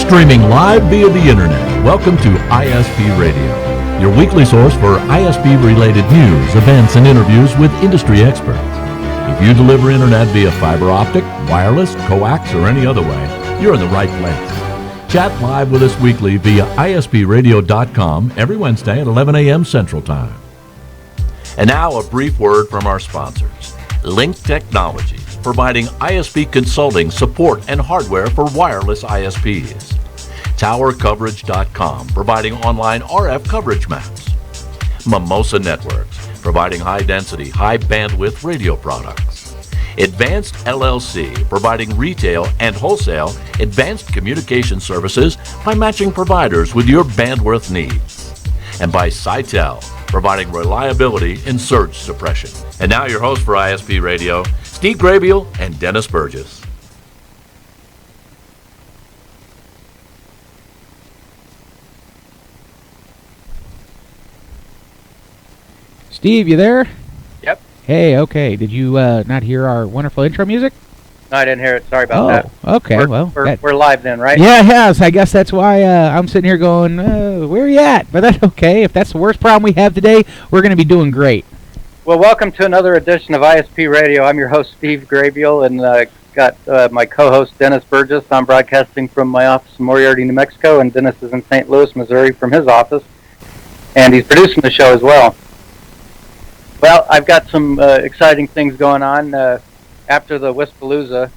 Streaming live via the internet. Welcome to ISP Radio, your weekly source for ISP-related news, events, and interviews with industry experts. If you deliver internet via fiber optic, wireless, coax, or any other way, you're in the right place. Chat live with us weekly via ispradio.com every Wednesday at 11 a.m. Central Time. And now a brief word from our sponsors. Link Technologies, providing ISP consulting, support, and hardware for wireless ISPs. TowerCoverage.com, providing online RF coverage maps. Mimosa Networks, providing high-density, high-bandwidth radio products. Advanced LLC, providing retail and wholesale advanced communication services by matching providers with your bandwidth needs. And by Sitel, providing reliability in surge suppression. And now your host for ISP Radio, Steve Grabiel and Dennis Burgess. Steve, you there? Yep. Hey, okay. Did you not hear our wonderful intro music? No, I didn't hear it. Sorry about that. Okay. We're live then, right? Yeah, yes. I guess that's why I'm sitting here going, where are you at? But that's okay. If that's the worst problem we have today, we're going to be doing great. Well, welcome to another edition of ISP Radio. I'm your host, Steve Grabiel, and got my co-host, Dennis Burgess. I'm broadcasting from my office in Moriarty, New Mexico, and Dennis is in St. Louis, Missouri from his office, and he's producing the show as well. Well, I've got some exciting things going on. After the Wispalooza,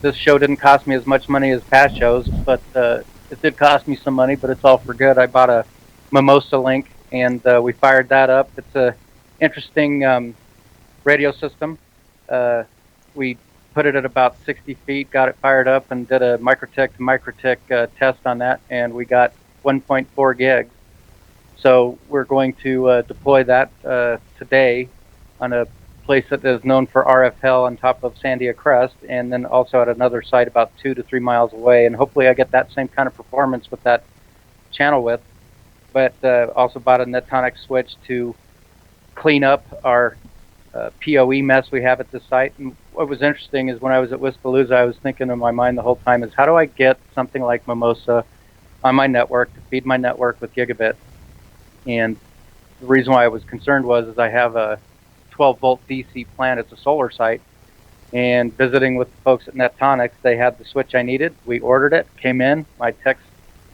this show didn't cost me as much money as past shows, but it did cost me some money, but it's all for good. I bought a Mimosa Link, and we fired that up. It's a interesting radio system. We put it at about 60 feet, got it fired up, and did a microtick to microtick test on that, and we got 1.4 gigs. So we're going to deploy that today on a place that is known for RF hell on top of Sandia Crest, and then also at another site about 2 to 3 miles away. And hopefully I get that same kind of performance with that channel width. But also bought a Netonic switch to clean up our PoE mess we have at this site. And what was interesting is when I was at Wispalooza, I was thinking in my mind the whole time is how do I get something like Mimosa on my network to feed my network with gigabit? And the reason why I was concerned was I have a 12-volt DC plant. It's a solar site. And visiting with the folks at Netonics, they had the switch I needed. We ordered it, came in. My tech's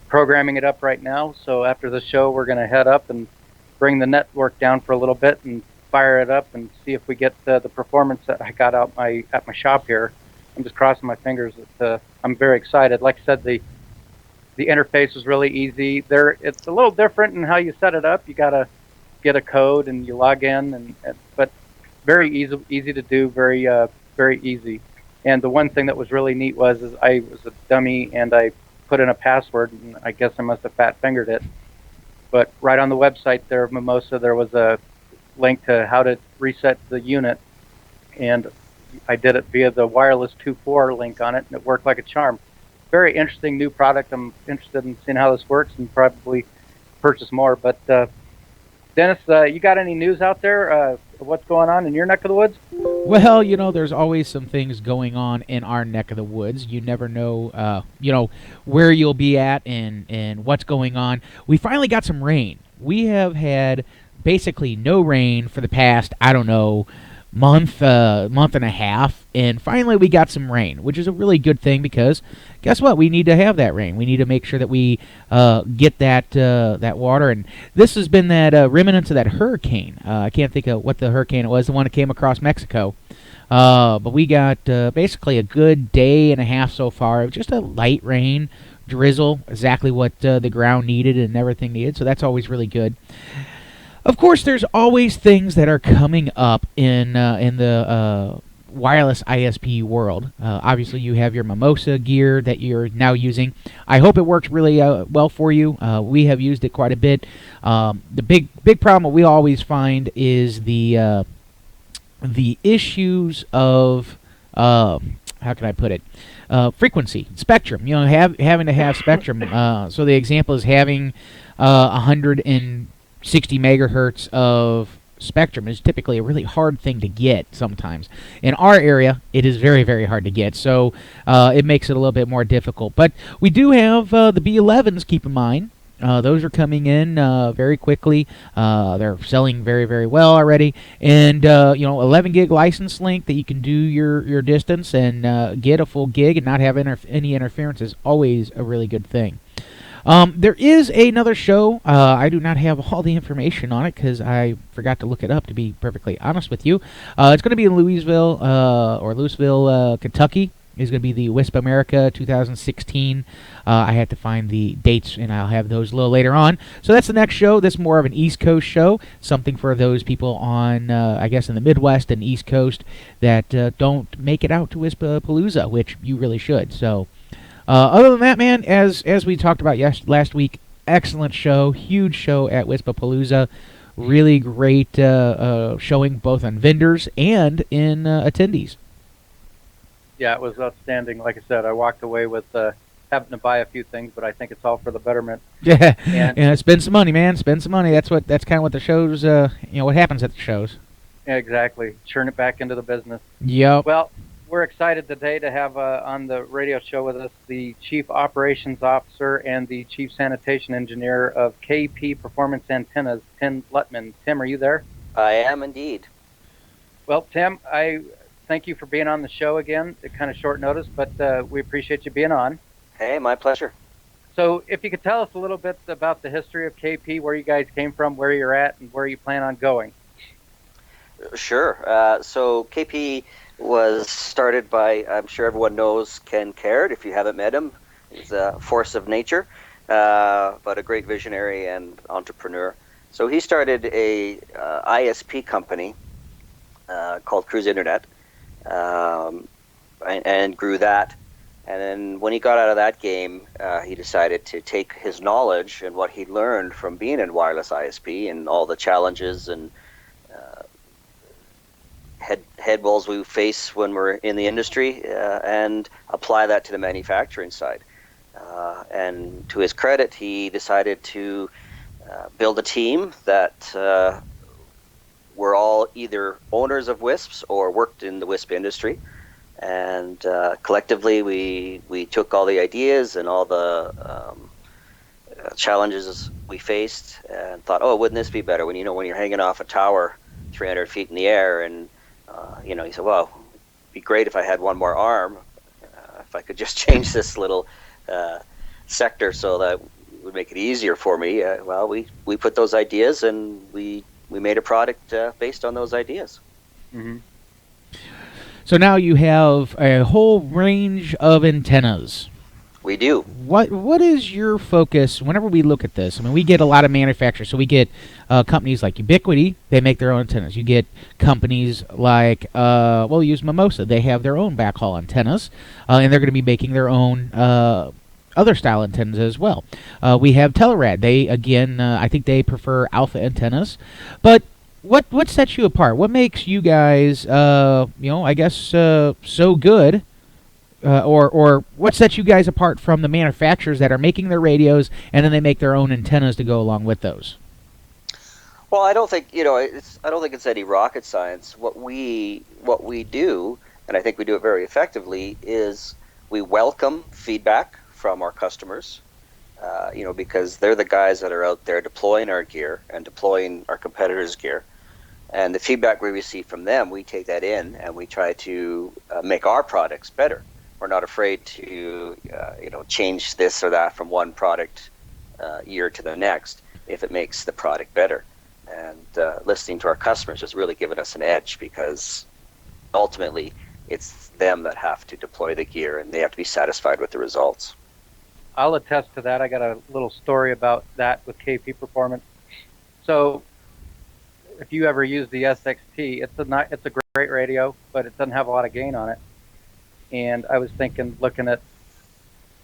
programming it up right now. So after the show, we're going to head up and bring the network down for a little bit and fire it up and see if we get the performance that I got out at my shop here. I'm just crossing my fingers. I'm very excited. Like I said, the interface was really easy. It's a little different in how you set it up. You got to get a code and you log in, but very easy to do, very easy. And the one thing that was really neat was I was a dummy and I put in a password, and I guess I must have fat fingered it. But right on the website there of Mimosa, there was a link to how to reset the unit, and I did it via the wireless 2.4 link on it, and it worked like a charm. Very interesting new product. I'm interested in seeing how this works and probably purchase more. But Dennis, you got any news out there? What's going on in your neck of the woods? Well, there's always some things going on in our neck of the woods. You never know, where you'll be at and what's going on. We finally got some rain. We have had basically no rain for the past, month and a half, and finally we got some rain, which is a really good thing because guess what? We need to have that rain. We need to make sure that we get that water, and this has been that remnants of that hurricane. I can't think of what the hurricane it was, the one that came across Mexico. But we got basically a good day and a half so far of just a light rain, drizzle, exactly what the ground needed and everything needed, so that's always really good. Of course, there's always things that are coming up in the wireless ISP world. Obviously, you have your Mimosa gear that you're now using. I hope it works really well for you. We have used it quite a bit. The big problem that we always find is the issues of how can I put it? Frequency, spectrum. Having to have spectrum. So the example is having 160 megahertz of spectrum is typically a really hard thing to get sometimes. In our area, it is very, very hard to get, so it makes it a little bit more difficult. But we do have the B11s, keep in mind. Those are coming in very quickly. They're selling very, very well already. And, 11 gig license length that you can do your distance and get a full gig and not have any interference is always a really good thing. There is another show. I do not have all the information on it because I forgot to look it up, to be perfectly honest with you. It's going to be in Louisville, Kentucky. Is going to be the WISP America 2016. I had to find the dates, and I'll have those a little later on. So that's the next show. That's more of an East Coast show, something for those people on, I guess, in the Midwest and East Coast that don't make it out to WISPapalooza, which you really should. So other than that, man, as we talked about last week, excellent show, huge show at WISPapalooza. Really great showing both on vendors and in attendees. Yeah, it was outstanding. Like I said, I walked away with having to buy a few things, but I think it's all for the betterment. Yeah, and spend some money, man. Spend some money. That's kind of what the shows. What happens at the shows. Yeah, exactly. Churn it back into the business. Yep. Well, we're excited today to have on the radio show with us the Chief Operations Officer and the Chief Sanitation Engineer of KP Performance Antennas, Tim Luttman. Tim, are you there? I am indeed. Well, Tim, I thank you for being on the show again. It's kind of short notice, but we appreciate you being on. Hey, my pleasure. So if you could tell us a little bit about the history of KP, where you guys came from, where you're at, and where you plan on going. Sure. So KP was started by, I'm sure everyone knows, Ken Caird. If you haven't met him, he's a force of nature, but a great visionary and entrepreneur. So he started a ISP company called Cruise Internet, and grew that. And then when he got out of that game, he decided to take his knowledge and what he learned from being in wireless ISP and all the challenges and head balls we face when we're in the industry, and apply that to the manufacturing side. And to his credit, he decided to build a team that were all either owners of WISPs or worked in the WISP industry. And collectively, we took all the ideas and all the challenges we faced and thought, oh, wouldn't this be better when you're hanging off a tower 300 feet in the air, and he said, well, it'd be great if I had one more arm, if I could just change this little sector so that it would make it easier for me. Well, we put those ideas and we made a product based on those ideas. Mm-hmm. So now you have a whole range of antennas. We do. What is your focus whenever we look at this? I mean, we get a lot of manufacturers. So we get companies like Ubiquity. They make their own antennas. You get companies like, we'll use Mimosa. They have their own backhaul antennas, and they're going to be making their own other style antennas as well. We have Telerad. They, again, I think they prefer alpha antennas. But what sets you apart? What makes you guys, I guess, so good? Or what sets you guys apart from the manufacturers that are making their radios and then they make their own antennas to go along with those? Well, I don't think it's any rocket science. What we do, and I think we do it very effectively, is we welcome feedback from our customers. Because they're the guys that are out there deploying our gear and deploying our competitors' gear. And the feedback we receive from them, we take that in and we try to make our products better. We're not afraid to, change this or that from one product year to the next if it makes the product better. And listening to our customers has really given us an edge, because ultimately it's them that have to deploy the gear and they have to be satisfied with the results. I'll attest to that. I got a little story about that with KP Performance. So if you ever use the SXT, it's a great radio, but it doesn't have a lot of gain on it. And I was looking at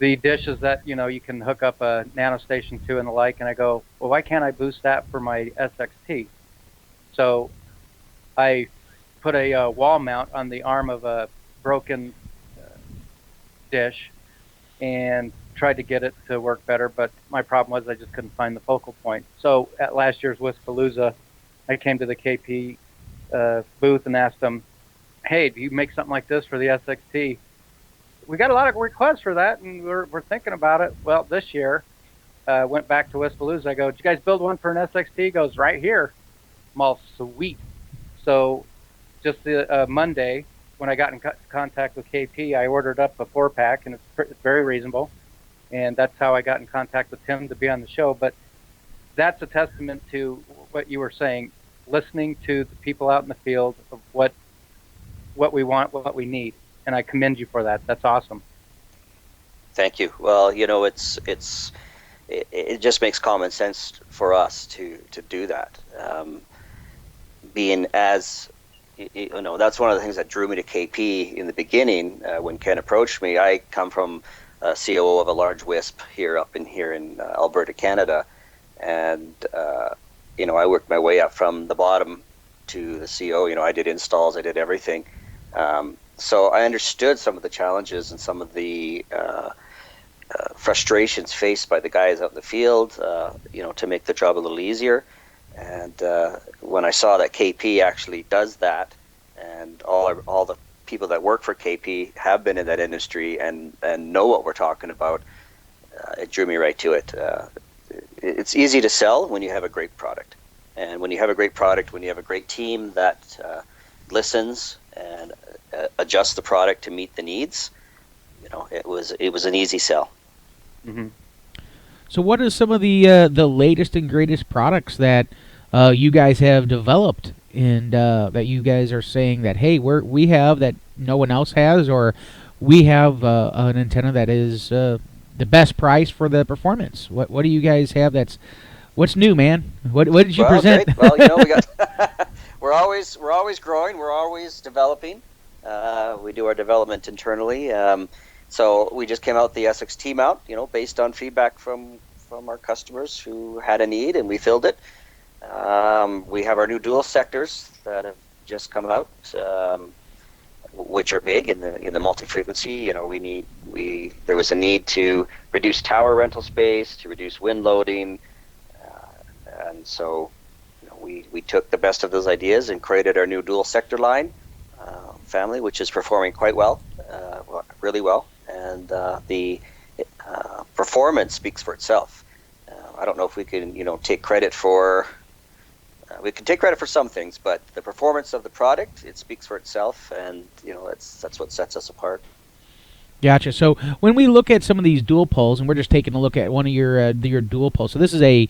the dishes that, you can hook up a nano station to and the like, and I go, well, why can't I boost that for my SXT? So I put a wall mount on the arm of a broken dish and tried to get it to work better, but my problem was I just couldn't find the focal point. So at last year's WISPalooza, I came to the KP booth and asked them, "Hey, do you make something like this for the SXT?" We got a lot of requests for that, and we're thinking about it. Well, this year, went back to Wispalooza. I go, "Did you guys build one for an SXT?" He goes, "Right here." I'm all, sweet. So just the Monday, when I got in contact with KP, I ordered up a 4-pack, and it's very reasonable. And that's how I got in contact with Tim to be on the show. But that's a testament to what you were saying, listening to the people out in the field of what we want, what we need. And I commend you for that. That's awesome. Thank you. Well, it just makes common sense for us to do that. Being as that's one of the things that drew me to KP in the beginning. When Ken approached me, I come from a COO of a large WISP here in Alberta, Canada, and I worked my way up from the bottom to the CO. I did installs, I did everything. So I understood some of the challenges and some of the frustrations faced by the guys out in the field, to make the job a little easier. And when I saw that KP actually does that, and all the people that work for KP have been in that industry and know what we're talking about, it drew me right to it. It's easy to sell when you have a great product. And when you have a great product, when you have a great team that listens and adjusts the product to meet the needs, it was an easy sell. Mm-hmm. So what are some of the latest and greatest products that you guys have developed and that you guys are saying that, hey, we have that no one else has, or we have an antenna that is the best price for the performance? What do you guys have what's new, man? What did you present? Great. Well, we got we're always growing, we're always developing. We do our development internally. So we just came out with the SXT mount, based on feedback from our customers who had a need, and we filled it. We have our new dual sectors that have just come out, which are big in the multi-frequency. There was a need to reduce tower rental space, to reduce wind loading, and so we took the best of those ideas and created our new dual sector line family, which is performing quite well, really well, and the performance speaks for itself. I don't know if we can take credit for. We can take credit for some things, but the performance of the product, it speaks for itself, and that's what sets us apart. Gotcha. So when we look at some of these dual poles, and we're just taking a look at one of your dual poles. So this is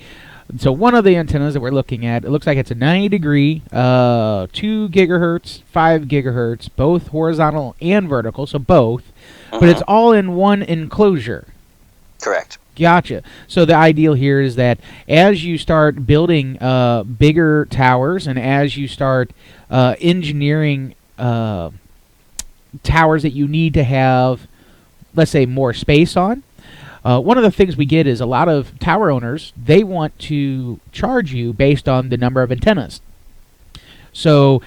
one of the antennas that we're looking at. It looks like it's a 90-degree, 2 gigahertz, 5 gigahertz, both horizontal and vertical, so both, but it's all in one enclosure. Correct. Gotcha. So the ideal here is that as you start building bigger towers, and as you start engineering towers that you need to have, let's say, more space on, one of the things we get is a lot of tower owners, they want to charge you based on the number of antennas. So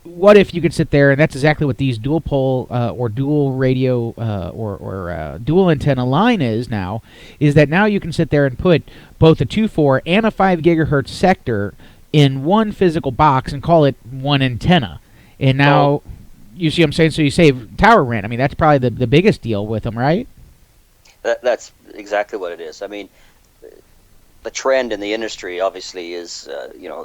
what if you could sit there, and that's exactly what these dual pole or dual radio or dual antenna line is now, is that now you can sit there and put both a 2.4 and a 5 gigahertz sector in one physical box and call it one antenna. And now, you see what I'm saying? So you save tower rent. I mean, that's probably the biggest deal with them, right? That's exactly what it is. I mean, the trend in the industry obviously is,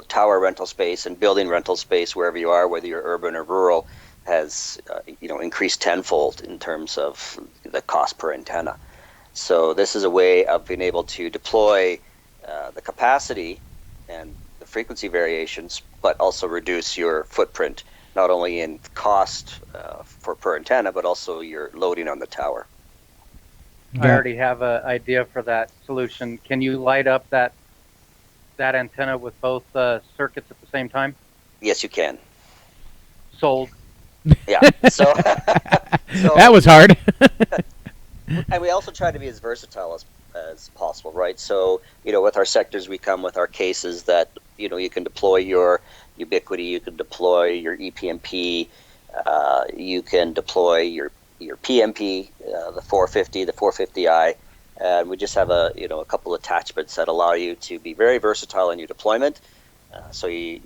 tower rental space and building rental space wherever you are, whether you're urban or rural, has, increased tenfold in terms of the cost per antenna. So this is a way of being able to deploy the capacity and the frequency variations, but also reduce your footprint, not only in cost for per antenna, but also your loading on the tower. I already have an idea for that solution. Can you light up that antenna with both circuits at the same time? Yes, you can. Sold. Yeah. So that was hard. And we also try to be as versatile as possible, right? So, with our sectors, we come with our cases that, you can deploy your ubiquity, you can deploy your EPMP, you can deploy your PMP, the 450, the 450i, and we just have a couple attachments that allow you to be very versatile in your deployment, So you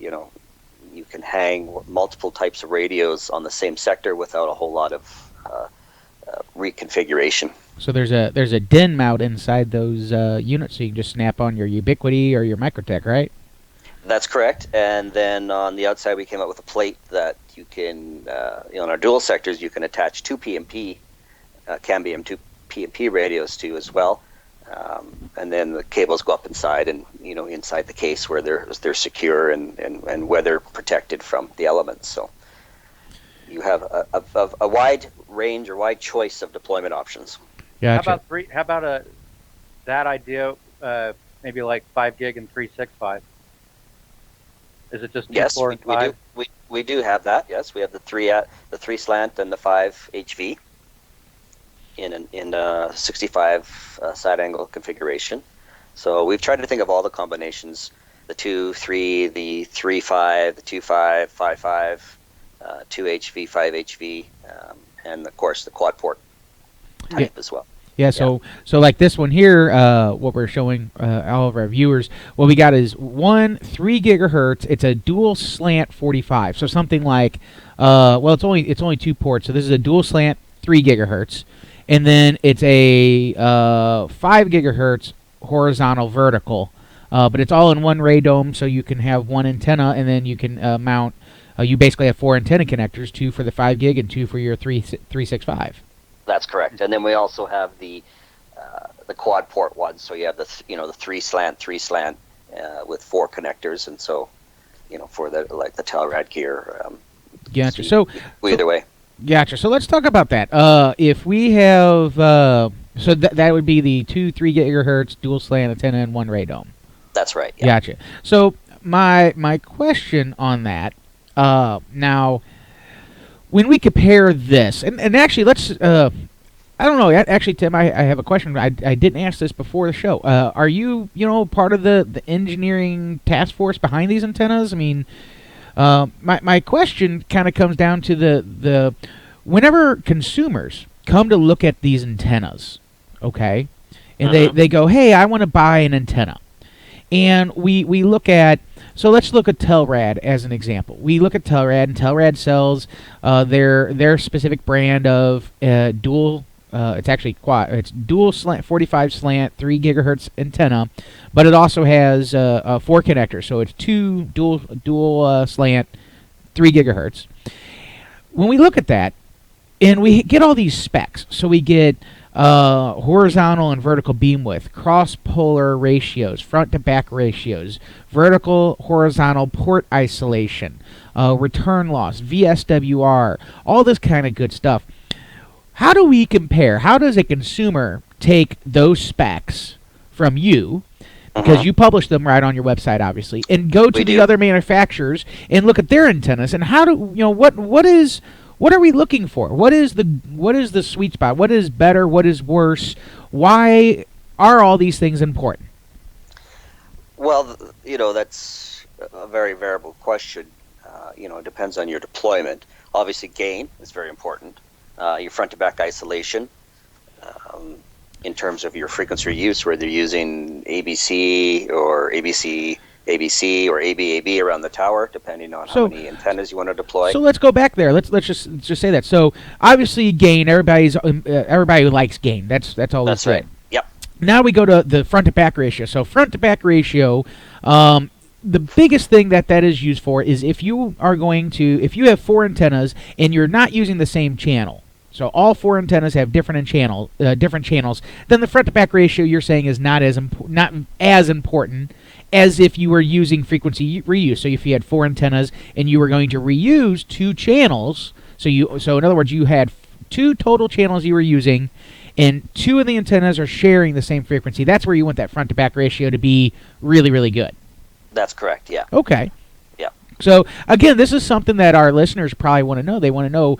can hang multiple types of radios on the same sector without a whole lot of reconfiguration. So there's a DIN mount inside those units, so you can just snap on your Ubiquiti or your Microtech, right? That's correct. And then on the outside, we came up with a plate that you can, in our dual sectors, you can attach two PMP, Cambium 2 PMP radios to as well. And then the cables go up inside and, inside the case where they're secure and weather protected from the elements. So you have a wide range or wide choice of deployment options. Gotcha. How about that idea, maybe like 5 gig and 365? Is it just 2, 4, and 5? We do have that. Yes, we have the 3 slant and the 5 HV in a 65 side angle configuration. So we've tried to think of all the combinations: the 2, 3, the 3, 5, the 2, 5, 5, 5, 2 HV, 5 HV, and of course the quad port type as well. Yeah, so like this one here, what we're showing all of our viewers, what we got is 3 gigahertz. It's a dual slant 45. So something like, it's only 2 ports. So this is a dual slant 3 gigahertz, and then it's a 5 gigahertz horizontal vertical. But it's all in one radome, so you can have one antenna, and then you can mount. You basically have 4 antenna connectors, 2 for the 5 gig and 2 for your 365. That's correct. And then we also have the quad port one. So you have the 3 slant with 4 connectors, and so for the Telrad gear. Gotcha. So either way. Gotcha. So let's talk about that. If we have so that would be the 3 gigahertz dual slant antenna and 1 radome. That's right. Yeah. Gotcha. So my question on that now. When we compare this, and actually, let's, I don't know, actually, Tim, I have a question. I didn't ask this before the show. Are you, part of the engineering task force behind these antennas? I mean, my question kind of comes down to the whenever consumers come to look at these antennas, okay, and they go, hey, I want to buy an antenna. And we look at, so let's look at Telrad as an example. We look at Telrad, and Telrad sells their specific brand of dual, it's actually quad, it's dual slant, 45 slant, 3 gigahertz antenna, but it also has 4 connectors, so it's 2 dual slant, 3 gigahertz. When we look at that, and we get all these specs, so we get horizontal and vertical beam width, cross-polar ratios, front-to-back ratios, vertical, horizontal port isolation, return loss, VSWR, all this kind of good stuff. How do we compare? How does a consumer take those specs from you, because you publish them right on your website, obviously, and go to the other manufacturers and look at their antennas, and how do what are we looking for? What is the sweet spot? What is better? What is worse? Why are all these things important? Well, that's a very variable question. It depends on your deployment. Obviously, gain is very important. Your front-to-back isolation, in terms of your frequency use, whether you're using ABC or ABC or AB around the tower, depending on how many antennas you want to deploy. So let's go back there. Let's just say that. So obviously, gain. Everybody likes gain. That's all. That's right. Yep. Now we go to the front to back ratio. So front to back ratio. The biggest thing that is used for is if you have 4 antennas and you're not using the same channel. So all 4 antennas have different channels. Then the front to back ratio you're saying is not as important as if you were using frequency reuse. So if you had 4 antennas and you were going to reuse 2 channels, so in other words you had 2 total channels you were using, and 2 of the antennas are sharing the same frequency. That's where you want that front to back ratio to be really, really good. That's correct. Yeah. Okay. Yeah. So again, this is something that our listeners probably want to know. They want to know,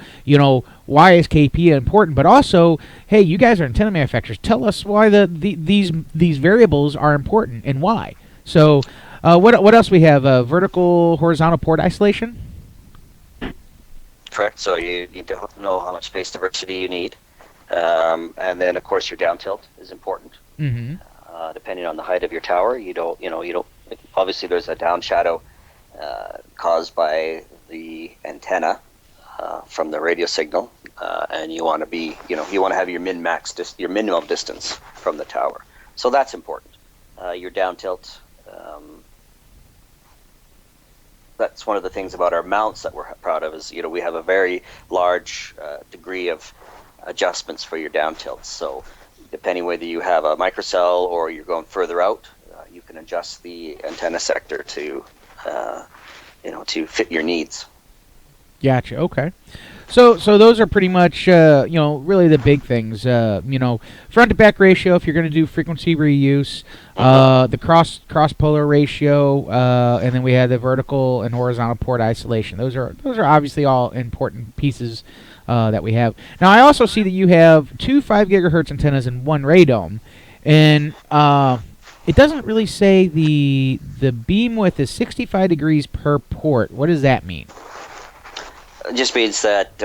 why is KP important, but also, hey, you guys are antenna manufacturers. Tell us why these variables are important and why. So, what else we have? Vertical, horizontal port isolation. Correct. So you need to know how much space diversity you need, and then of course your down tilt is important. Mm-hmm. Depending on the height of your tower, you don't. Obviously, there's a down shadow caused by the antenna from the radio signal, and you want to have your your minimum distance from the tower. So that's important. Your down tilt. That's one of the things about our mounts that we're proud of is, we have a very large degree of adjustments for your down tilts. So depending whether you have a microcell or you're going further out, you can adjust the antenna sector to fit your needs. Gotcha. Okay. So those are pretty much, really the big things. Front to back ratio if you're going to do frequency reuse, the cross polar ratio, and then we have the vertical and horizontal port isolation. Those are obviously all important pieces that we have. Now I also see that you have 2 5 gigahertz antennas and 1 radome, and it doesn't really say the beam width is 65 degrees per port. What does that mean? It just means that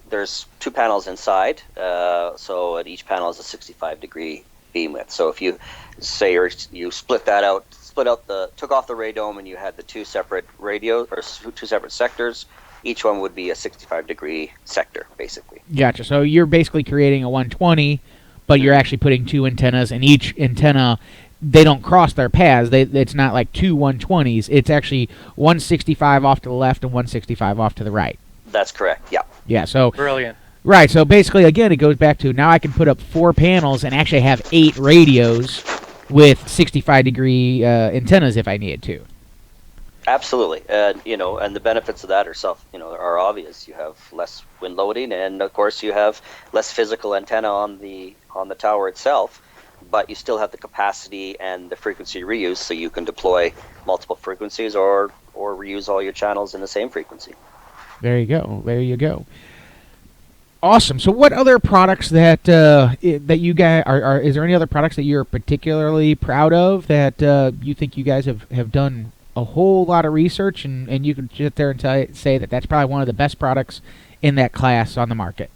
there's 2 panels inside, so at each panel is a 65-degree beam width. So if you say you took off the radome and you had the 2 separate radios or 2 separate sectors, each one would be a 65-degree sector, basically. Gotcha. So you're basically creating a 120, but you're actually putting 2 antennas, and each antenna, they don't cross their paths. It's not like 2 120s. It's actually 165 off to the left and 165 off to the right. That's correct, yeah. Yeah, so... Brilliant. Right, so basically, again, it goes back to now I can put up 4 panels and actually have 8 radios with 65-degree antennas if I needed to. Absolutely, and the benefits of that are obvious. You have less wind loading, and of course you have less physical antenna on the tower itself, but you still have the capacity and the frequency reuse, so you can deploy multiple frequencies or reuse all your channels in the same frequency. There you go. Awesome. So, what other products that you guys are? Is there any other products that you're particularly proud of that you think you guys have done a whole lot of research and you can sit there and say that that's probably one of the best products in that class on the market?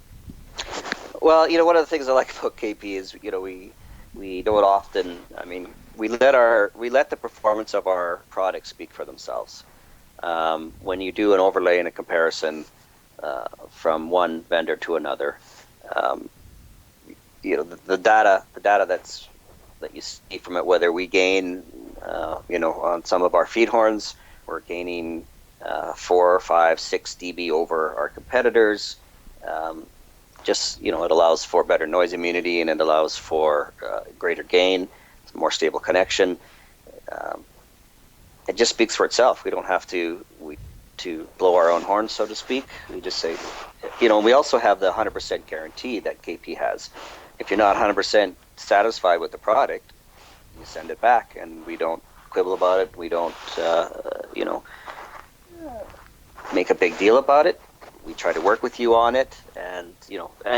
Well, one of the things I like about KP is we do it often. I mean, we let the performance of our products speak for themselves. When you do an overlay and a comparison from one vendor to another, the data that you see from it, whether we gain, on some of our feed horns, we're gaining 4, 5, 6 dB over our competitors. It allows for better noise immunity, and it allows for greater gain, more stable connection. It just speaks for itself. We don't have to blow our own horn, so to speak. We just say, we also have the 100% guarantee that KP has. If you're not 100% satisfied with the product, you send it back, and we don't quibble about it. We don't, make a big deal about it. We try to work with you on it, and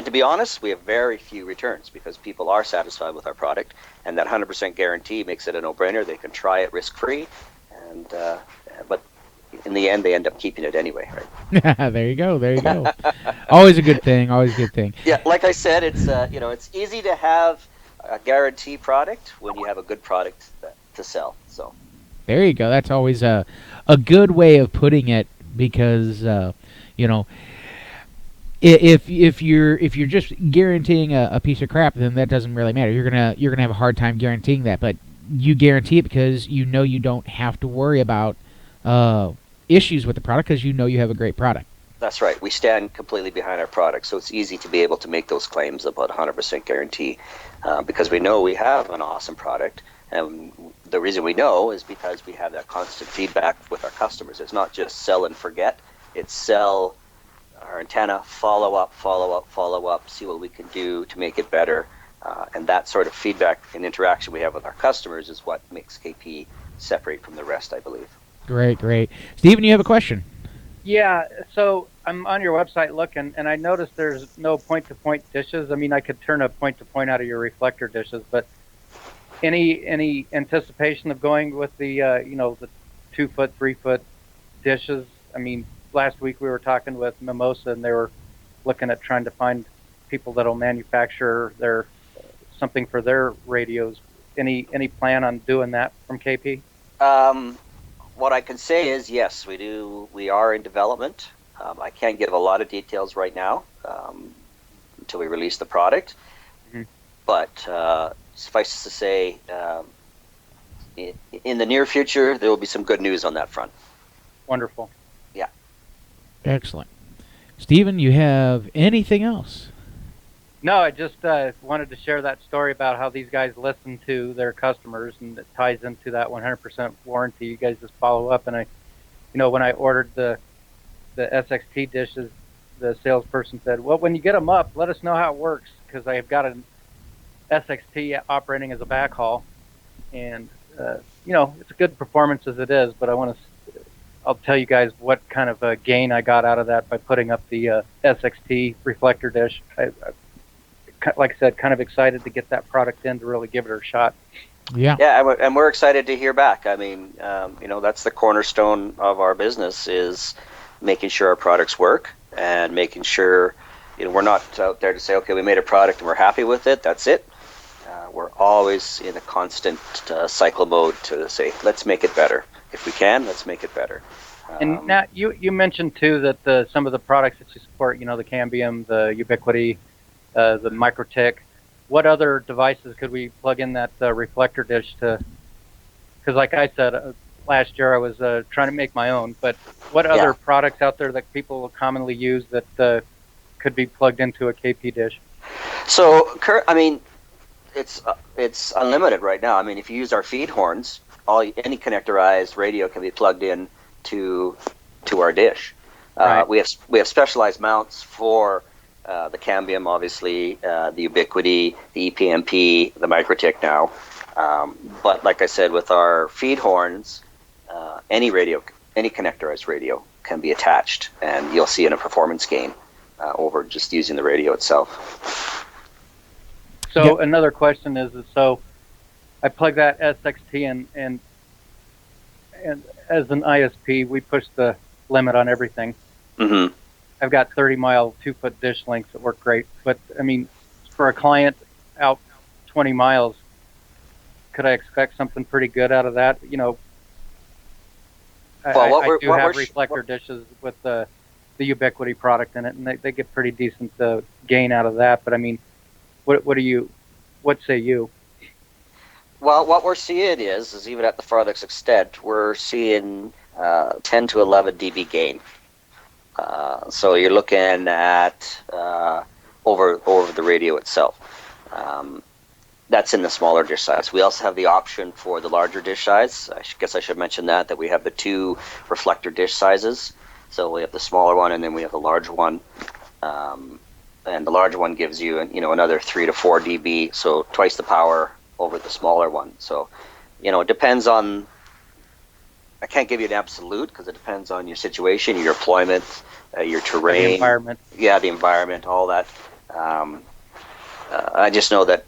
to be honest, we have very few returns because people are satisfied with our product, and that 100% guarantee makes it a no-brainer. They can try it risk-free. But in the end, they end up keeping it anyway, right? There you go. Always a good thing. Yeah, like I said, it's easy to have a guarantee product when you have a good product to sell. So there you go. That's always a good way of putting it, because if you're just guaranteeing a piece of crap, then that doesn't really matter. You're gonna have a hard time guaranteeing that, but you guarantee it because you don't have to worry about issues with the product because you have a great product. That's right. We stand completely behind our product, so it's easy to be able to make those claims about 100% guarantee because we know we have an awesome product. And the reason we know is because we have that constant feedback with our customers. It's not just sell and forget. It's sell our antenna, follow up, see what we can do to make it better. And that sort of feedback and interaction we have with our customers is what makes KP separate from the rest, I believe. Great. Stephen, you have a question? Yeah, so I'm on your website looking, and I noticed there's no point-to-point dishes. I mean, I could turn a point-to-point out of your reflector dishes, but any anticipation of going with the the 2-foot, 3-foot dishes? I mean, last week we were talking with Mimosa, and they were looking at trying to find people that'll manufacture something for their radios. Any plan on doing that from KP? what I can say is yes, we do. We are in development. I can't give a lot of details right now until we release the product. Mm-hmm. But suffice to say, in the near future, there will be some good news on that front. Wonderful. Yeah. Excellent. Stephen, you have anything else? No, I just wanted to share that story about how these guys listen to their customers, and it ties into that 100% warranty. You guys just follow up, and when I ordered the SXT dishes, the salesperson said, "Well, when you get them up, let us know how it works, because I have got an SXT operating as a backhaul, and it's a good performance as it is, but I'll tell you guys what kind of a gain I got out of that by putting up the SXT reflector dish. Like I said, kind of excited to get that product in to really give it a shot." Yeah. Yeah, and we're excited to hear back. I mean, that's the cornerstone of our business, is making sure our products work and making sure, we're not out there to say, okay, we made a product and we're happy with it, that's it. We're always in a constant cycle mode to say, let's make it better. If we can, let's make it better. And now you mentioned too that some of the products that you support, the Cambium, the Ubiquity, the MikroTik, what other devices could we plug in that reflector dish to? Because like I said, last year I was trying to make my own, but what other products out there that people commonly use that could be plugged into a KP dish? So, it's unlimited right now. I mean, if you use our feed horns, any connectorized radio can be plugged in to our dish. Right. We have specialized mounts for the Cambium, obviously, the Ubiquity, the EPMP, the MikroTik now. But like I said, with our feed horns, any connectorized radio can be attached, and you'll see a performance gain over just using the radio itself. So another question is so I plug that SXT in, and as an ISP, we push the limit on everything. Mm-hmm. I've got 30-mile 2-foot dish lengths that work great, but I mean, for a client out 20 miles, could I expect something pretty good out of that? I do have reflector dishes with the Ubiquity product in it, and they get pretty decent gain out of that. But I mean, what say you? Well, what we're seeing is even at the farthest extent, we're seeing 10 to 11 dB gain. So you're looking at over the radio itself. That's in the smaller dish size. We also have the option for the larger dish size. I guess I should mention that we have the 2 reflector dish sizes. So we have the smaller one, and then we have the large one. And the larger one gives you, another 3 to 4 dB, so twice the power over the smaller one. So, it depends on. I can't give you an absolute because it depends on your situation, your deployment, your terrain, the environment. Yeah, the environment, all that. I just know that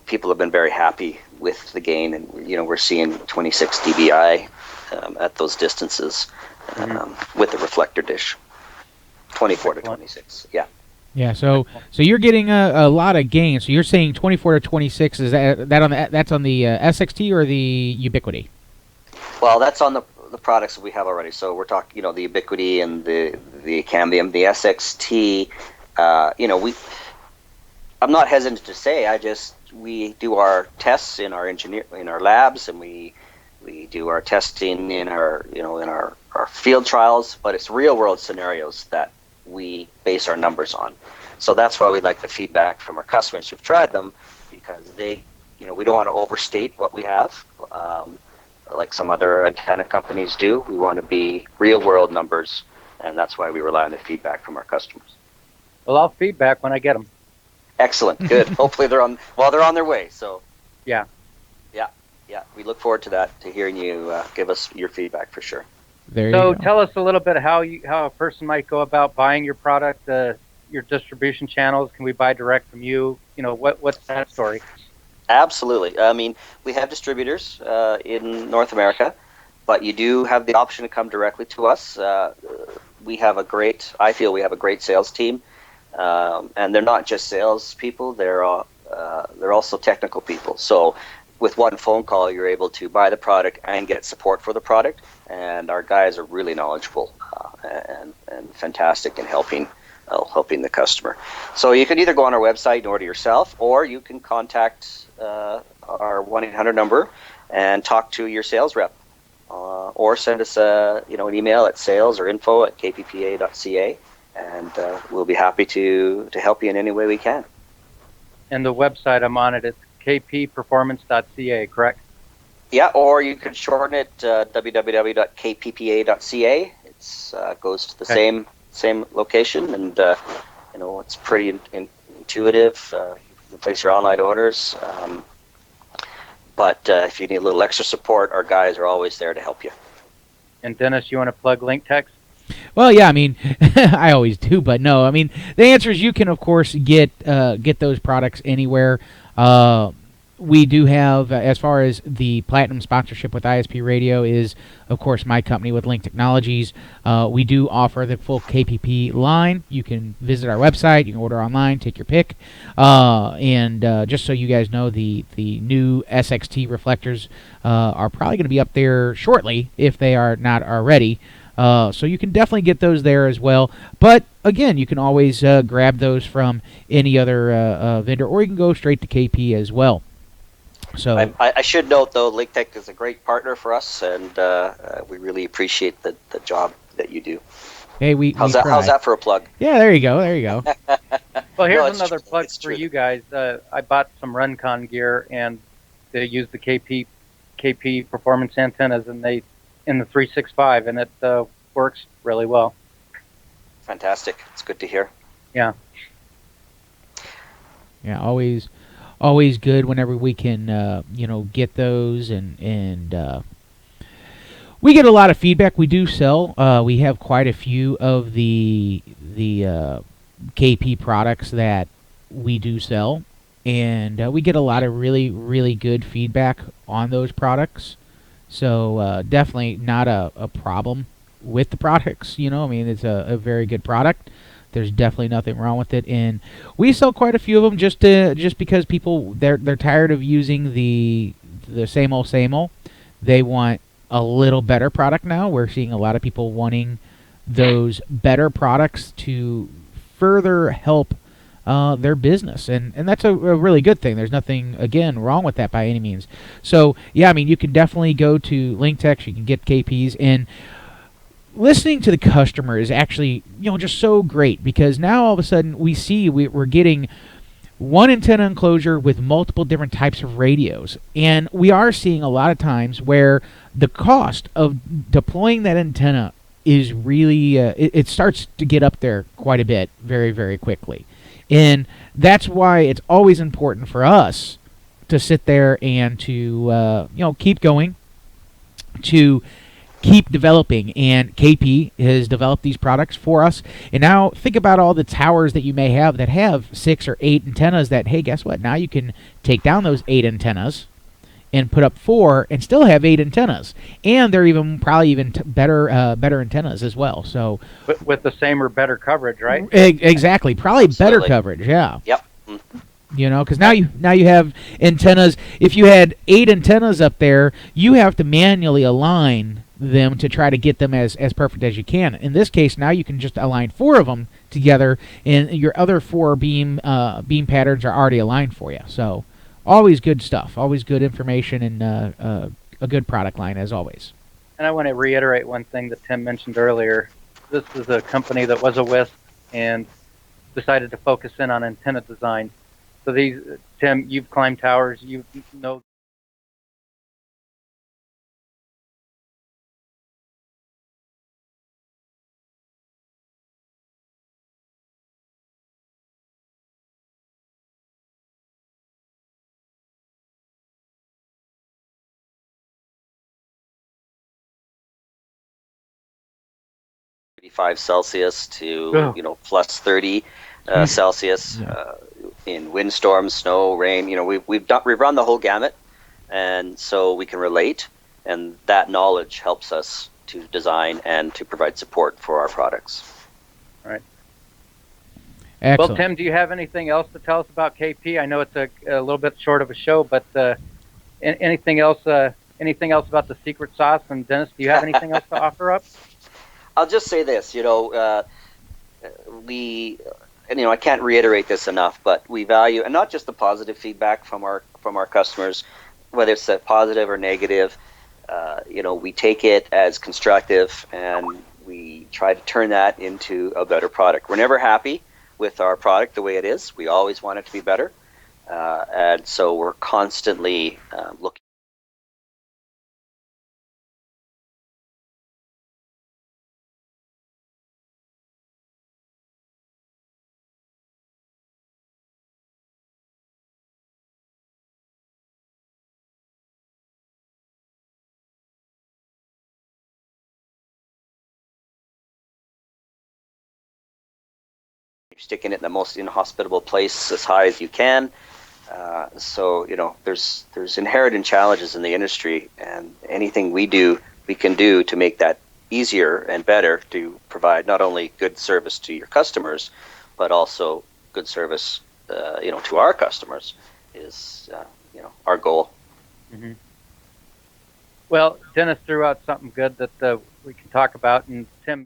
people have been very happy with the gain, and we're seeing 26 dBi at those distances with the reflector dish, 24 to 26. Yeah. Yeah, so you're getting a lot of gain. So you're saying 24 to 26. Is that's on the SXT or the Ubiquity? Well, that's on the products that we have already. So we're talking, the Ubiquity and the Cambium, the SXT. I'm not hesitant to say. We do our tests in our labs, and we do our testing in our field trials. But it's real world scenarios that we base our numbers on. So that's why we like the feedback from our customers who've tried them, because we don't want to overstate what we have, like some other antenna companies do. We want to be real world numbers, and that's why we rely on the feedback from our customers. Well, I'll feedback when I get them. Excellent, good. Hopefully they're on their way. So yeah, we look forward to that, to hearing you give us your feedback for sure. So tell us a little bit how a person might go about buying your product, your distribution channels. Can we buy direct from you? What's that story? Absolutely. I mean, we have distributors in North America, but you do have the option to come directly to us. I feel we have a great sales team, and they're not just sales people. They're also technical people. So with one phone call, you're able to buy the product and get support for the product, and our guys are really knowledgeable and fantastic in helping the customer. So you can either go on our website and order yourself, or you can contact our 1-800 number and talk to your sales rep, or send us an email at sales or info@kppa.ca, and we'll be happy to help you in any way we can. And the website I'm on it's kpperformance.ca, correct? Yeah, or you can shorten it, www.kppa.ca. It's goes to the same location, and it's pretty intuitive. You can place your online orders. But if you need a little extra support, our guys are always there to help you. And Dennis, you want to plug LinkText? Well, yeah, I mean, I always do, but no, I mean, the answer is you can, of course, get those products anywhere. We do have, as far as the platinum sponsorship with ISP Radio is, of course, my company with Link Technologies. We do offer the full KPP line. You can visit our website. You can order online, take your pick. And just so you guys know, the new SXT reflectors are probably going to be up there shortly if they are not already. So you can definitely get those there as well. But again, you can always grab those from any other vendor, or you can go straight to KP as well. So I should note, though, LinkTech is a great partner for us, and we really appreciate the job that you do. Hey, how's that for a plug? Yeah, there you go. Well, here's another plug for you guys. I bought some RunCon gear, and they use the KP performance antennas, and in the 365, and it works really well. Fantastic. It's good to hear. Yeah. Yeah, always good whenever we can, get those, and we get a lot of feedback. We do sell. We have quite a few of the KP products that we do sell, and we get a lot of really, really good feedback on those products. So definitely not a problem with the products. I mean, it's a very good product. There's definitely nothing wrong with it, and we sell quite a few of them just because people they're tired of using the same old. They want a little better product now. We're seeing a lot of people wanting those better products to further help their business, and that's a really good thing. There's nothing, again, wrong with that by any means. So yeah, I mean, you can definitely go to LinkText. You can get KPs, and listening to the customer is actually, just so great, because now all of a sudden we see we're getting one antenna enclosure with multiple different types of radios, and we are seeing a lot of times where the cost of deploying that antenna is really it starts to get up there quite a bit very, very quickly, and that's why it's always important for us to sit there and to keep going, to keep developing. And KP has developed these products for us, and now think about all the towers that you may have that have 6 or 8 antennas that, hey, guess what, now you can take down those 8 antennas and put up 4 and still have 8 antennas, and they're probably better antennas as well. So with the same or better coverage, right? Exactly, probably Absolutely. better coverage. Yeah. Yep. Because now you have antennas. If you had 8 antennas up there, you have to manually align them to try to get them as perfect as you can. In this case, now you can just align 4 of them together, and your other 4 beam patterns are already aligned for you. So always good stuff, always good information, and a good product line as always. And I want to reiterate one thing that Tim mentioned earlier. This is a company that was a WISP and decided to focus in on antenna design. So Tim, you've climbed towers, you know. Celsius to plus 30 Celsius in windstorms, snow, rain. We've run the whole gamut, and so we can relate, and that knowledge helps us to design and to provide support for our products. All right. Excellent. Well, Tim, do you have anything else to tell us about KP? I know it's a little bit short of a show, but anything else anything else about the secret sauce? And Dennis, do you have anything else to offer up? I'll just say this, I can't reiterate this enough, but we value, and not just the positive feedback from our customers, whether it's positive or negative. We take it as constructive, and we try to turn that into a better product. We're never happy with our product the way it is. We always want it to be better, and so we're constantly looking. Sticking it in the most inhospitable place as high as you can. There's inherent challenges in the industry, and anything we can do to make that easier and better to provide not only good service to your customers, but also good service, to our customers is, our goal. Mm-hmm. Well, Dennis threw out something good that we can talk about, and Tim.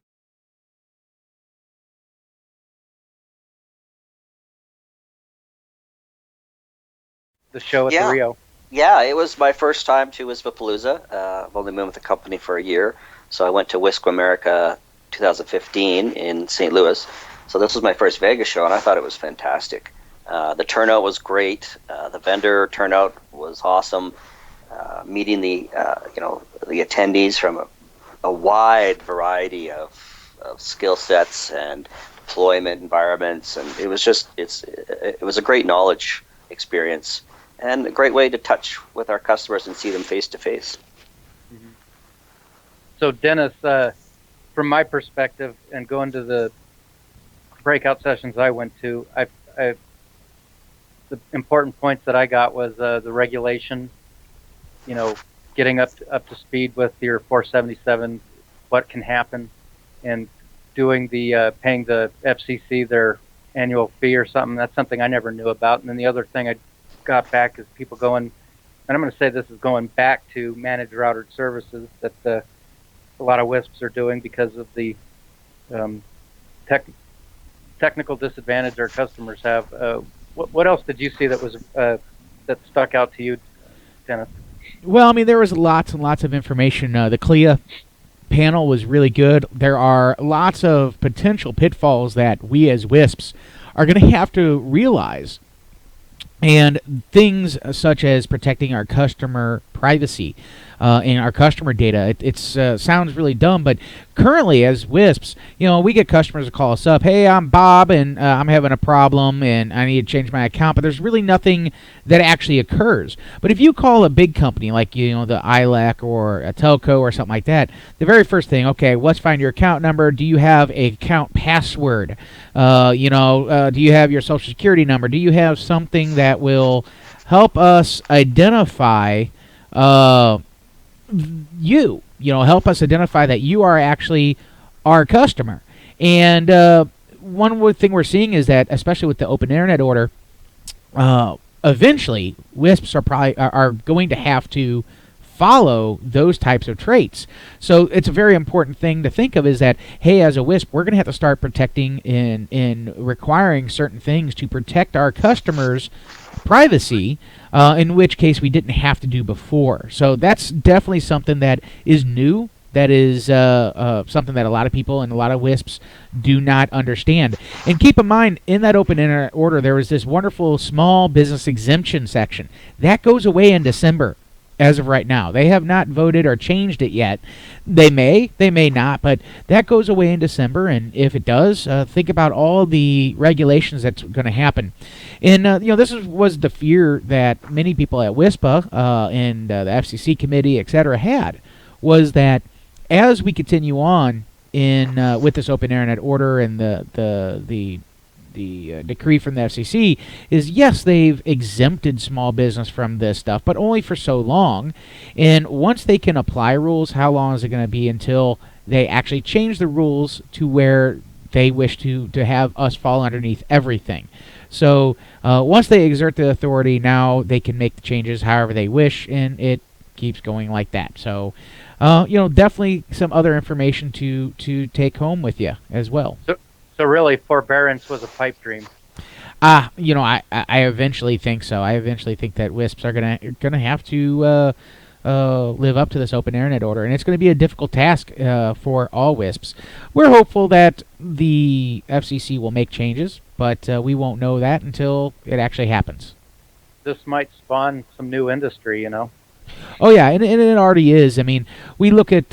The show at the Rio. Yeah, it was my first time to WISPAPalooza. I've only been with the company for a year, so I went to WISP America 2015 in St. Louis. So this was my first Vegas show, and I thought it was fantastic. The turnout was great. The vendor turnout was awesome. Meeting the attendees from a wide variety of skill sets and deployment environments, and it was a great knowledge experience. And a great way to touch with our customers and see them face to face. So Dennis, from my perspective, and going to the breakout sessions I went to, the important points that I got was the regulation, getting up to speed with your 477, what can happen, and doing the paying the FCC their annual fee or something. That's something I never knew about. And then the other thing I got back is people going, and I'm going to say this is going back to managed routed services that a lot of WISPs are doing because of the technical disadvantage our customers have. What else did you see that was that stuck out to you, Dennis? Well, I mean, there was lots and lots of information. The CLIA panel was really good. There are lots of potential pitfalls that we as WISPs are going to have to realize. And things such as protecting our customer privacy and our customer data. It sounds really dumb, but currently as WISPs, we get customers that call us up, hey, I'm Bob, and I'm having a problem, and I need to change my account, but there's really nothing that actually occurs. But if you call a big company like, the ILEC or a telco or something like that, the very first thing, okay, let's find your account number. Do you have an account password? Do you have your social security number? Do you have something that will help us identify help us identify that you are actually our customer. And one thing we're seeing is that, especially with the open internet order, eventually WISPs are going to have to follow those types of traits. So it's a very important thing to think of is that, hey, as a WISP, we're going to have to start protecting and requiring certain things to protect our customers' privacy, in which case we didn't have to do before. So that's definitely something that is new. That is something that a lot of people and a lot of WISPs do not understand. And keep in mind, in that open internet order, there was this wonderful small business exemption section. That goes away in December. As of right now, they have not voted or changed it yet. They may not, but that goes away in December. And if it does, think about all the regulations that's going to happen. And this was the fear that many people at WISPA and the FCC committee, etc., had, was that as we continue on in with this open internet order and the decree from the FCC is, yes, they've exempted small business from this stuff, but only for so long. And once they can apply rules, how long is it going to be until they actually change the rules to where they wish to have us fall underneath everything? So once they exert the authority, now they can make the changes however they wish, and it keeps going like that. So, definitely some other information to take home with you as well. So really, forbearance was a pipe dream. I eventually think so. I eventually think that WISPs are gonna have to live up to this open internet order, and it's going to be a difficult task for all WISPs. We're hopeful that the FCC will make changes, but we won't know that until it actually happens. This might spawn some new industry, Oh yeah, and it already is. I mean, we look at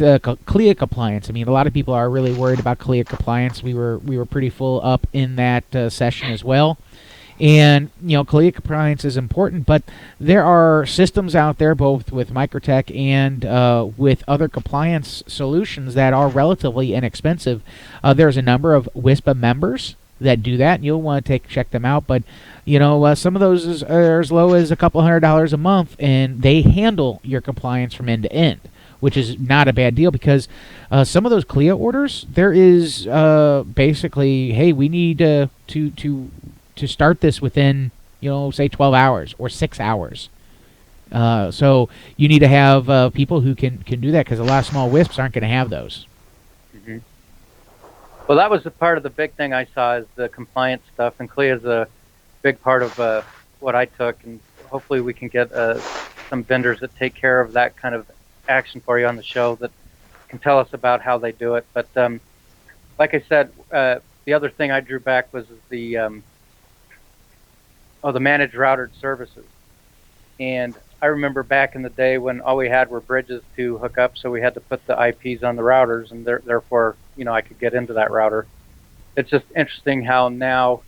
CLIA compliance. I mean, a lot of people are really worried about CLIA compliance. We were pretty full up in that session as well. And, CLIA compliance is important, but there are systems out there, both with Microtech and with other compliance solutions that are relatively inexpensive. There's a number of WISPA members that do that, and you'll want to check them out. But, some of those are as low as a couple $100 a month, and they handle your compliance from end to end, which is not a bad deal, because some of those CLIA orders, there is basically, hey, we need to start this within, say 12 hours or 6 hours. So you need to have people who can do that, because a lot of small WISPs aren't going to have those. Mm-hmm. Well, that was a part of the big thing I saw, is the compliance stuff, and CLIA is a big part of what I took, and hopefully we can get some vendors that take care of that kind of action for you on the show that can tell us about how they do it. But like I said, the other thing I drew back was the managed routed services. And I remember back in the day when all we had were bridges to hook up, so we had to put the IPs on the routers, and therefore, I could get into that router. It's just interesting how now,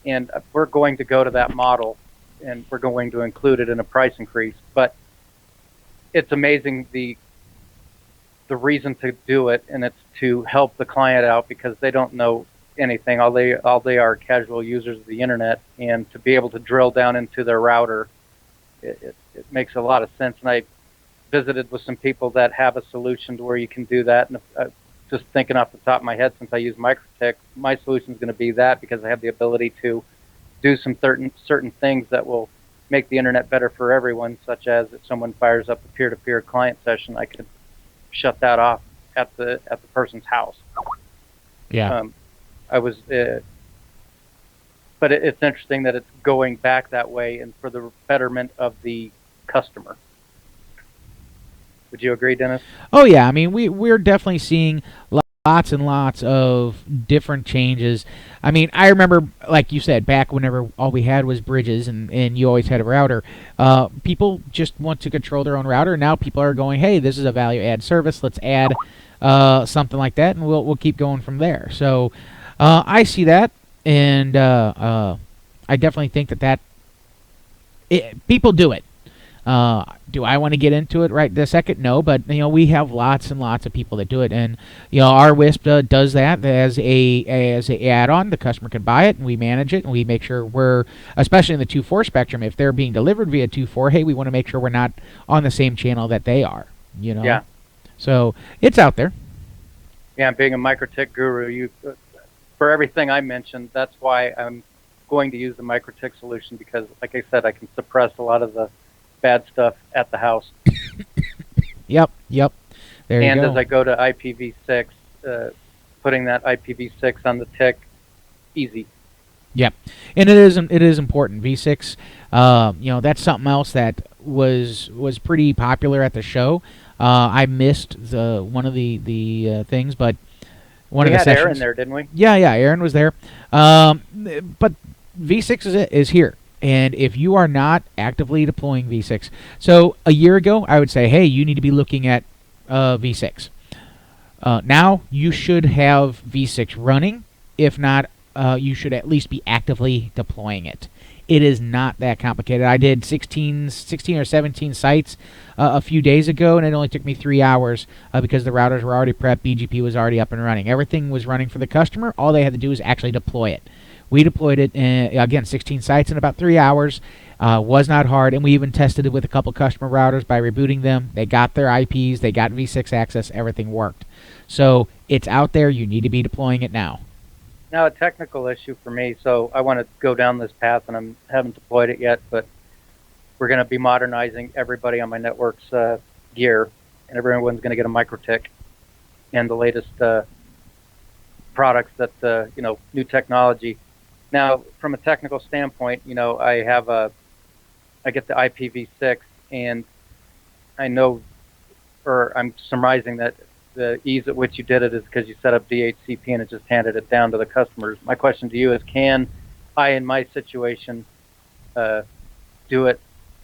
and we're going to go to that model, and we're going to include it in a price increase, but it's amazing the reason to do it, and it's to help the client out, because they don't know anything. All they are casual users of the internet, and to be able to drill down into their router, it makes a lot of sense. And I visited with some people that have a solution to where you can do that. And just thinking off the top of my head, since I use Microtech, my solution is going to be that, because I have the ability to do some certain things that will make the internet better for everyone, such as if someone fires up a peer-to-peer client session, I could shut that off at the person's house. Yeah. But it's interesting that it's going back that way, and for the betterment of the customer. Would you agree, Dennis? Oh yeah, I mean, we're definitely seeing lots and lots of different changes. I mean, I remember, like you said, back whenever all we had was bridges and you always had a router, people just want to control their own router. Now people are going, hey, this is a value add service, let's add something like that, and we'll keep going from there. So I see that, and I definitely think that people do it. Do I want to get into it right this second? No, but we have lots and lots of people that do it, and our WISP does that as a add-on. The customer can buy it, and we manage it, and we make sure we're, especially in the 2.4 spectrum, if they're being delivered via 2.4, hey, we want to make sure we're not on the same channel that they are. Yeah. So it's out there. Yeah, being a Microtech guru, for everything I mentioned, that's why I'm going to use the Microtech solution, because, like I said, I can suppress a lot of the bad stuff at the house. Yep. There you go. And as I go to IPv6, putting that IPv6 on the tick, easy. Yep, and it is important. V6, that's something else that was pretty popular at the show. I missed one of the things, but one of the sessions. We had Aaron there, didn't we? Yeah, Aaron was there. But V6 is here. And if you are not actively deploying V6, so a year ago, I would say, hey, you need to be looking at V6. Now you should have V6 running. If not, you should at least be actively deploying it. It is not that complicated. I did 16 or 17 sites a few days ago, and it only took me 3 hours because the routers were already prepped, BGP was already up and running. Everything was running for the customer. All they had to do was actually deploy it. We deployed it, again, 16 sites in about 3 hours. Was not hard, and we even tested it with a couple customer routers by rebooting them. They got their IPs, they got V6 access, everything worked. So it's out there. You need to be deploying it now. Now, a technical issue for me, so I want to go down this path, and I haven't deployed it yet, but we're going to be modernizing everybody on my network's gear, and everyone's going to get a MikroTik and the latest products that new technology. Now, from a technical standpoint, I get the IPv6, and I know, or I'm surmising that the ease at which you did it is because you set up DHCP and it just handed it down to the customers. My question to you is, can I, in my situation, do it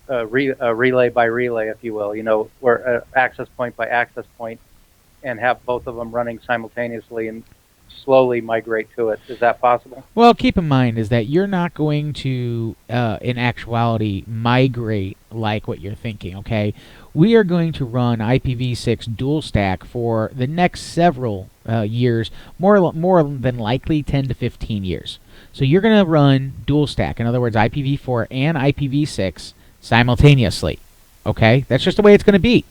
relay by relay, if you will, where access point by access point, and have both of them running simultaneously and slowly migrate to it? Is that possible? Well, keep in mind is that you're not going to, in actuality, migrate like what you're thinking, okay? We are going to run IPv6 dual stack for the next several years, more than likely 10 to 15 years. So you're going to run dual stack, in other words, IPv4 and IPv6 simultaneously, okay? That's just the way it's going to be,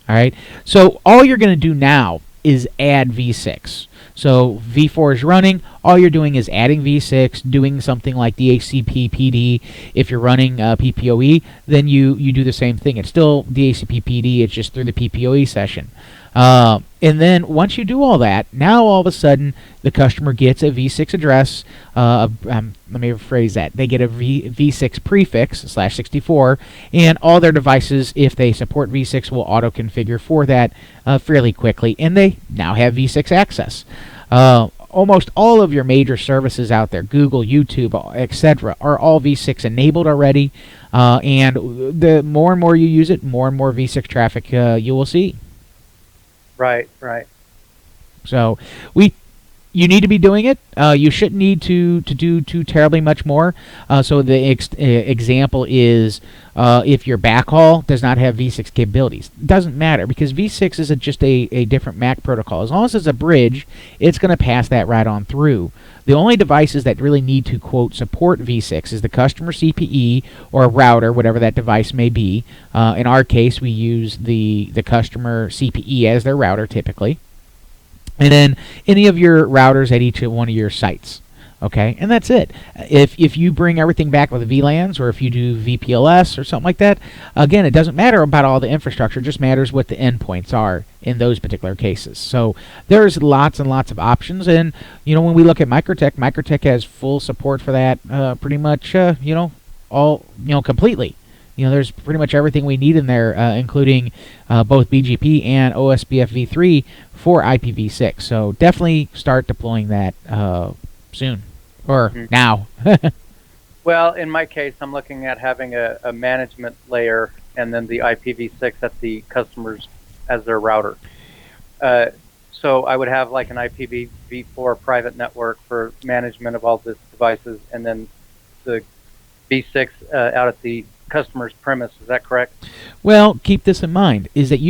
all right? So all you're going to do now is add v6. So v4 is running, all you're doing is adding v6, doing something like DHCP PD. If you're running PPOE, then you do the same thing. It's still DHCP PD, it's just through the PPOE session. And then once you do all that, now all of a sudden the customer gets a v6 address. Let me rephrase that. They get a v6 prefix /64, and all their devices, if they support v6, will auto-configure for that fairly quickly, and they now have v6 access. Almost all of your major services out there, Google, YouTube, etc., are all v6 enabled already, and the more and more you use it, more and more v6 traffic you will see. Right. So you need to be doing it. You shouldn't need to do too terribly much more. So the example is if your backhaul does not have v6 capabilities. It doesn't matter, because v6 is just a different MAC protocol. As long as it's a bridge, it's going to pass that right on through. The only devices that really need to, quote, support v6 is the customer CPE or router, whatever that device may be. In our case, we use the customer CPE as their router typically. And then any of your routers at each one of your sites, okay? And that's it. If you bring everything back with VLANs, or if you do VPLS or something like that, again, it doesn't matter about all the infrastructure. It just matters what the endpoints are in those particular cases. So there's lots and lots of options. And, when we look at MikroTik has full support for that pretty much, completely. There's pretty much everything we need in there, including both BGP and OSPF v3 for IPv6. So definitely start deploying that soon, or now. Well, in my case, I'm looking at having a management layer and then the IPv6 at the customers as their router. So I would have like an IPv4 private network for management of all the devices, and then the v6 out at the customer's premise. Is that correct? Well, keep this in mind, is that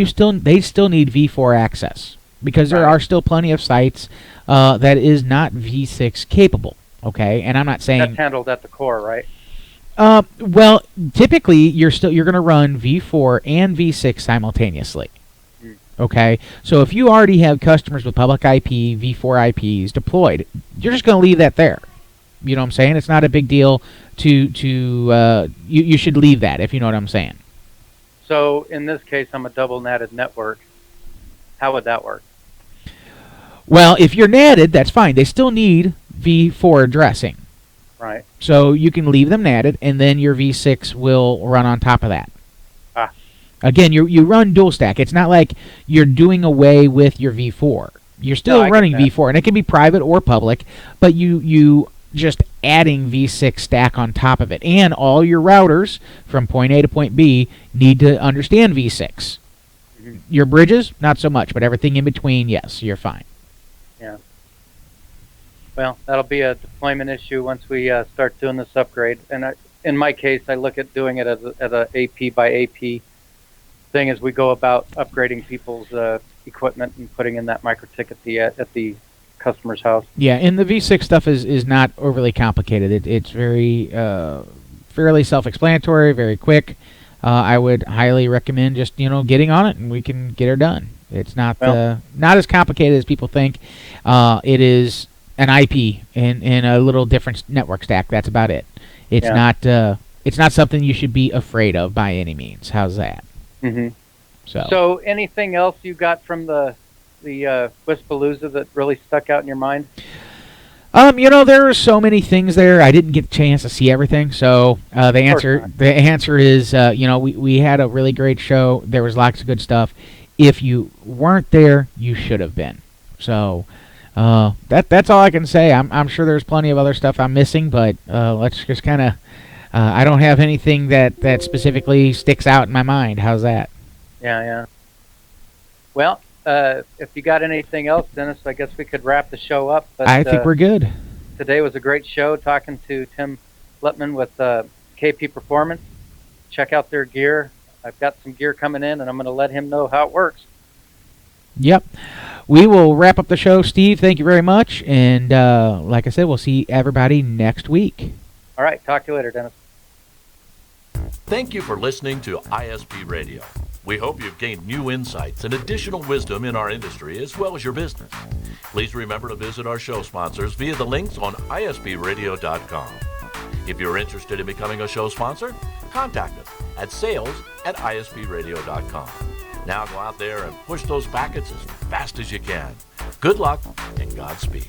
they still need v4 access, because there are still plenty of sites that is not v6 capable, okay? And I'm not saying that's handled at the core, right? Well, typically you're going to run v4 and v6 simultaneously. Okay, so if you already have customers with public IP, v4 IPs deployed, you're just going to leave that there. You know what I'm saying? It's not a big deal you should leave that, if you know what I'm saying. So in this case, I'm a double natted network. How would that work? Well, if you're natted, that's fine. They still need v4 addressing. Right. So you can leave them natted, and then your v6 will run on top of that. Again, you run dual stack. It's not like you're doing away with your v4. You're still running v4, and it can be private or public, but you just adding v6 stack on top of it. And all your routers from point A to point B need to understand v6. Your bridges, not so much, but everything in between, yes, you're fine. Yeah. Well, that'll be a deployment issue once we start doing this upgrade. And in my case, I look at doing it as a AP by AP thing as we go about upgrading people's equipment and putting in that MikroTik at the customer's house. Yeah, and the v6 stuff is not overly complicated. It's very fairly self-explanatory, very quick. I would highly recommend just getting on it, and we can get her done. It's not not as complicated as people think. It is an IP and a little different network stack. That's about it. It's not it's not something you should be afraid of by any means. How's that? Mm-hmm. So anything else you got from the Wispalooza that really stuck out in your mind? There are so many things there. I didn't get a chance to see everything. So the answer is, we had a really great show. There was lots of good stuff. If you weren't there, you should have been. So that's all I can say. I'm sure there's plenty of other stuff I'm missing, but let's just kind of. I don't have anything that specifically sticks out in my mind. How's that? Yeah. Well, if you got anything else, Dennis, I guess we could wrap the show up. But, I think we're good. Today was a great show talking to Tim Luttman with KP Performance. Check out their gear. I've got some gear coming in, and I'm going to let him know how it works. Yep. We will wrap up the show, Steve. Thank you very much. And like I said, we'll see everybody next week. All right. Talk to you later, Dennis. Thank you for listening to ISP Radio. We hope you've gained new insights and additional wisdom in our industry as well as your business. Please remember to visit our show sponsors via the links on ispradio.com. If you're interested in becoming a show sponsor, contact us at sales@ispradio.com. Now go out there and push those packets as fast as you can. Good luck and Godspeed.